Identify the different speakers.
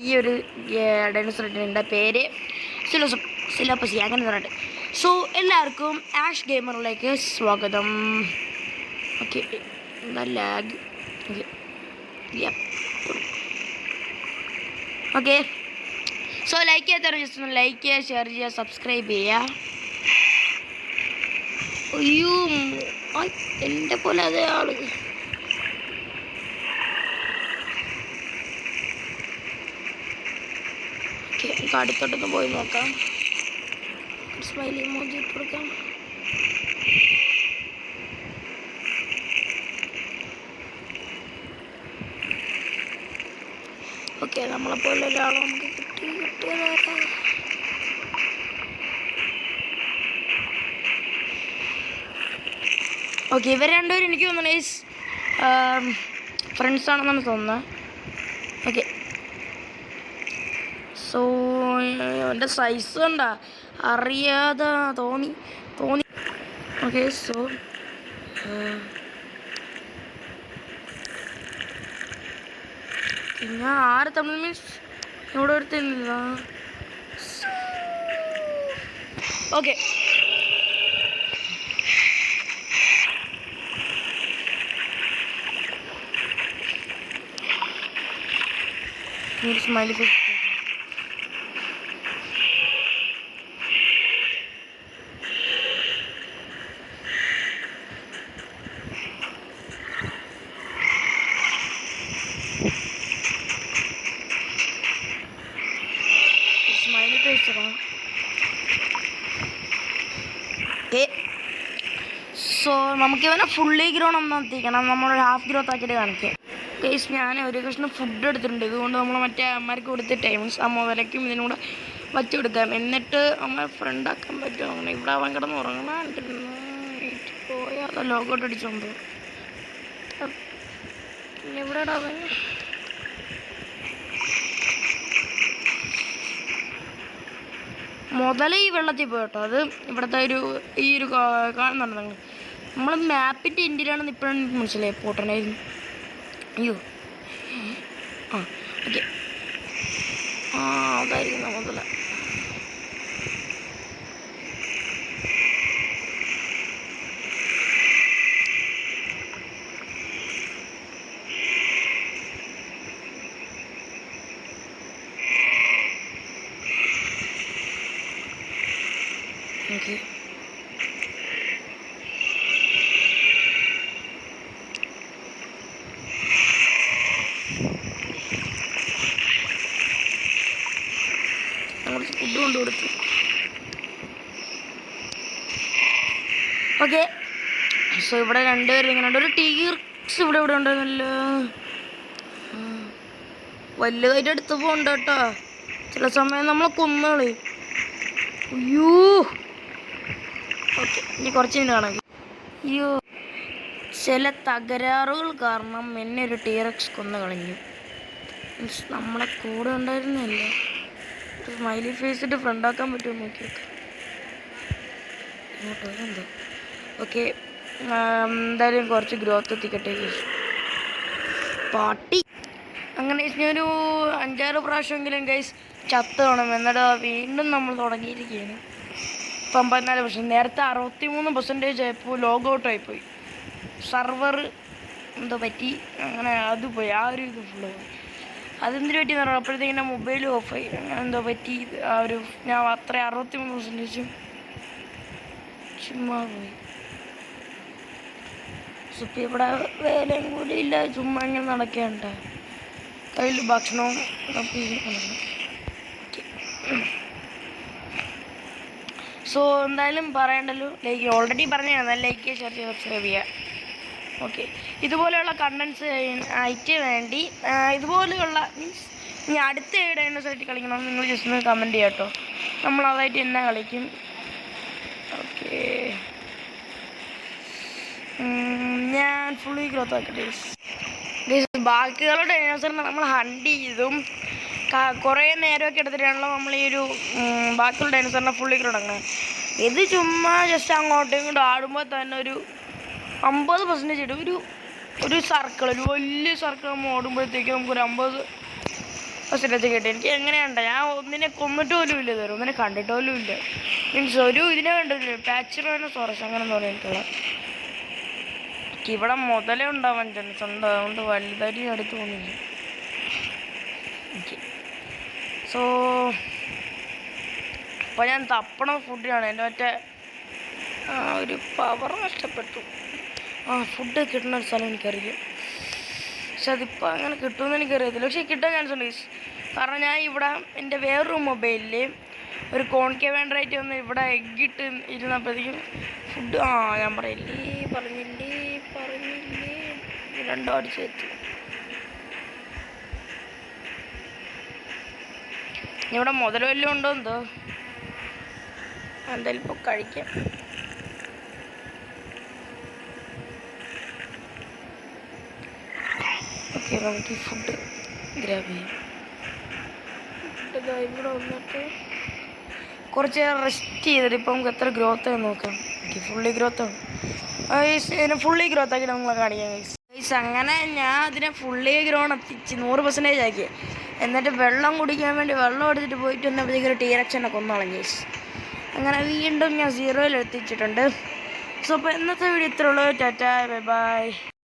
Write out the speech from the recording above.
Speaker 1: ഈ ഒരു ഡൈനോസറിൻ്റെ പേര് സിലോപ്പസി അങ്ങനെ പറഞ്ഞിട്ട്. സോ എല്ലാവർക്കും ആഷ് ഗെയിമറിലേക്ക് സ്വാഗതം. Okay, lag. Okay, so like ചെയ്യാത്തവർ ജസ്റ്റ് ഒന്ന് ലൈക്ക് ചെയ്യുക, ഷെയർ ചെയ്യുക, സബ്സ്ക്രൈബ് ചെയ്യുക. അയ്യോ, എൻ്റെ പോലെ അതേ ആള്. ഓക്കെ, നമുക്ക് അടുത്തോട്ടൊന്ന് പോയി നോക്കാം. സ്മൈലി മോജി ഇട്ട് കൊടുക്കാം. ഓക്കെ, നമ്മളെപ്പോലെ ഒരാളെ നമുക്ക് കിട്ടിയതാക്കാം. ഓക്കെ, ഇവർ രണ്ടുപേരും എനിക്ക് തോന്നുന്നു ഫ്രണ്ട്സാണെന്നാണ് തോന്നുന്നത്. ഓക്കെ, സോ എൻ്റെ സൈസ് കണ്ടാ അറിയാതെ തോന്നി. ഓക്കെ, സോ പിന്നെ ആര് തമ്മിൽ മീൻസ് ഇവിടെ ഒരുത്തില്ല. Okay, smiley face. Smiley face. Okay, so നമുക്കിവനെ ഫുള്ളി ഗ്രോൺ ഒന്ന് എത്തിക്കണം. നമ്മളൊരു ഹാഫ് ഗ്രോത്ത് ആക്കിയിട്ട് കാണിക്കാം. ഗൈസ്, ഞാൻ ഒരു കഷ്ണം ഫുഡ് എടുത്തിട്ടുണ്ട്. ഇതുകൊണ്ട് നമ്മൾ മറ്റേ അമ്മമാർക്ക് കൊടുത്തിട്ടേ മീൻസ് അമ്മ വിലയ്ക്കും ഇതിനൂടെ വച്ച് കൊടുക്കാം. എന്നിട്ട് അമ്മ ഫ്രണ്ടാക്കാൻ പറ്റും. അങ്ങനെ ഇവിടെ അവൻ കിടന്ന് ഉറങ്ങണം. പോയാൽ ലോഗോട്ട് അടിച്ചോണ്ട് പിന്നെ ഇവിടെ അവൻ മുതലേ ഈ വെള്ളത്തിൽ പോയിട്ടോ. അത് ഇവിടുത്തെ ഈ ഒരു കാണുന്നുണ്ട് നിങ്ങൾ. നമ്മൾ മാപ്പിൻ്റെ ഇന്ത്യയിലാണെന്ന് ഇപ്പോഴാണ് എനിക്ക് മനസ്സിലായി. പോട്ടനായിരുന്നു. അയ്യോ, ഓക്കെ, അതായിരിക്കും മുതല. ഓക്കെ, ഫുഡ് കൊണ്ട് കൊടുത്തു. ഓക്കെ, സോ ഇവിടെ രണ്ടുപേരും ഇങ്ങനെ ഉണ്ട്. ഒരു ടീർക്സ് ഇവിടെ ഉണ്ടല്ലോ. വലുതായിട്ട് അടുത്ത് പോകണ്ട കേട്ടോ. ചില സമയം നമ്മൾ കൊന്നുകളി. അയ്യോ, ഓക്കെ, ഇനി കുറച്ച് മിനിറ്റ് കാണാം. അയ്യോ, ചില തകരാറുകൾ കാരണം എന്നെ ഒരു ടീറക്സ് കൊന്നു കളഞ്ഞു. മീൻസ് നമ്മളെ കൂടെ ഉണ്ടായിരുന്നില്ല. സ്മൈലി ഫേസിട്ട് ഫ്രണ്ടാക്കാൻ പറ്റുമോ നോക്കിയൊക്കെ. ഇങ്ങോട്ടോ എന്തോ. ഓക്കെ, എന്തായാലും കുറച്ച് ഗ്രോത്ത് എത്തിക്കട്ടെ പാട്ടി. അങ്ങനെ ഞാനൊരു 5-6 പ്രാവശ്യമെങ്കിലും ഗൈസ് ചത്ത് വേണം. എന്നിട്ട് വീണ്ടും നമ്മൾ തുടങ്ങിയിരിക്കുകയാണ്. ഇപ്പം 54%. നേരത്തെ 63% ആയപ്പോൾ ലോഗ് ഔട്ട് ആയിപ്പോയി. സർവർ എന്തോ പറ്റി, അങ്ങനെ അത് പോയി. ആ ഒരു ഇത് ഫുള്ള് പോയി. അതെന്തിനു പറ്റിയെന്ന് പറഞ്ഞാൽ അപ്പോഴത്തേക്കും എൻ്റെ മൊബൈൽ ഓഫായി. അങ്ങനെ എന്തോ പറ്റി. ആ ഒരു ഞാൻ അത്ര 63% ചുമ്മാ പോയി. സുപ്പി ഇവിടെ വേലയും കൂടി ഇല്ല, ചുമ്മാ ഇങ്ങനെ നടക്കേണ്ട. കയ്യിൽ ഭക്ഷണവും തപ്പി. സോ എന്തായാലും പറയണ്ടല്ലോ, ലൈക്ക് ഓൾറെഡി പറഞ്ഞതാണ്. ലൈക്ക്, ഷെയർ ചെയ്ത് സബ്സ്ക്രൈബ് ചെയ്യുക. ഓക്കെ, ഇതുപോലെയുള്ള കണ്ടൻസ് ആയിട്ട് വേണ്ടി ഇതുപോലെയുള്ള മീൻസ് ഇനി അടുത്ത ഡൈനോസറായിട്ട് കളിക്കണമെന്ന് നിങ്ങൾ ജസ്റ്റ് ഒന്ന് കമൻറ്റ് ചെയ്യാം കേട്ടോ. നമ്മളതായിട്ട് തന്നെ കളിക്കും. ഓക്കെ, ഞാൻ ഫുള്ളി ഗ്രോത്ത് ആക്കട്ടെ. ബാക്കിയുള്ള ഡൈനോസറിനെ നമ്മൾ ഹണ്ട് ചെയ്തും കുറേ നേരമൊക്കെ എടുത്തിട്ടാണല്ലോ നമ്മൾ ഈ ഒരു ബാക്കിയുള്ള ഡൈനോസറിനെ ഫുള്ളി ഗ്രോത്ത് ആക്കുന്നത്. ഇത് ചുമ്മാ ജസ്റ്റ് അങ്ങോട്ടും ഇങ്ങോട്ടും ആടുമ്പോൾ തന്നെ ഒരു 50% ഇടും. ഒരു സർക്കിൾ, ഒരു വലിയ സർക്കിൾ നമ്മൾ ഓടുമ്പോഴത്തേക്കും നമുക്കൊരു പെർസെൻറ്റേജ് കിട്ടി. എനിക്ക് എങ്ങനെയുണ്ട്, ഞാൻ ഒന്നിനെ കൊന്നിട്ട് പോലും ഇല്ല, ഇതുവരെ ഒന്നിനെ കണ്ടിട്ട് പോലും ഇല്ല. മീൻസ് ഒരു ഇതിനെ കണ്ടില്ല, പാച്ചിറോനോസോറസ് അങ്ങനെ തോന്നിയിട്ടുള്ള. ഇവിടെ മുതലേ ഉണ്ടാവാൻ ചാൻസ് ഉണ്ട്, അതുകൊണ്ട് വലുതായിട്ട് അടുത്ത് തോന്നില്ല. സോ അപ്പോൾ ഞാൻ തപ്പണ ഫുഡിനാണ് എൻ്റെ മറ്റേ ഒരു പവർ നഷ്ടപ്പെട്ടു. ഫുഡ് കിട്ടുന്ന ഒരു സ്ഥലം എനിക്കറിയാം, പക്ഷെ അതിപ്പോൾ അങ്ങനെ കിട്ടുമെന്ന് എനിക്കറിയത്തില്ല. പക്ഷേ കിട്ടാൻ ചാൻസ് ഉണ്ട്. കാരണം ഞാൻ ഇവിടെ എൻ്റെ വേറൊരു മൊബൈലിൽ ഒരു കോൺകേവ് ആൻഡ്രോയിഡ് വന്ന് ഇവിടെ എഗ്ഗിട്ട് ഇരുന്നപ്പോഴത്തേക്കും ഫുഡ് ഞാൻ പറഞ്ഞില്ലേ രണ്ടോ അടിച്ചെത്തി. ഇവിടെ മുതൽ വല്ലതും ഉണ്ടോ എന്തോ, എന്തായാലും ഇപ്പോൾ കഴിക്കാം. ഓക്കെ, നമുക്ക് ഈ ഫുഡ് ഗ്രാബ് ചെയ്യാം. ഇവിടെ വന്നിട്ട് കുറച്ച് റെസ്റ്റ് ചെയ്തിട്ട് ഇപ്പം നമുക്ക് എത്ര ഗ്രോത്ത് ആണെന്ന് നോക്കാം. ഓക്കെ, ഫുള്ളി ഗ്രോത്താണ്. ഇതിനെ ഫുള്ളി ഗ്രോത്ത് ആക്കി നമ്മളെ കാണിക്കാം ഗൈസ്. അങ്ങനെ ഞാൻ അതിനെ ഫുള്ളി ഗ്രോൺ എത്തിച്ച് 100% ആക്കി. എന്നിട്ട് വെള്ളം കുടിക്കാൻ വേണ്ടി വെള്ളം എടുത്തിട്ട് പോയിട്ട് വന്നപ്പോഴത്തേക്കൊരു ടീറക്സിനെ കൊന്നളഞ്ഞു ഗൈസ്. അങ്ങനെ വീണ്ടും ഞാൻ 0-ൽ എത്തിച്ചിട്ടുണ്ട്. സോ അപ്പോൾ ഇന്നത്തെ വീഡിയോ ഇത്രയുള്ളൂ. Tata, bye by.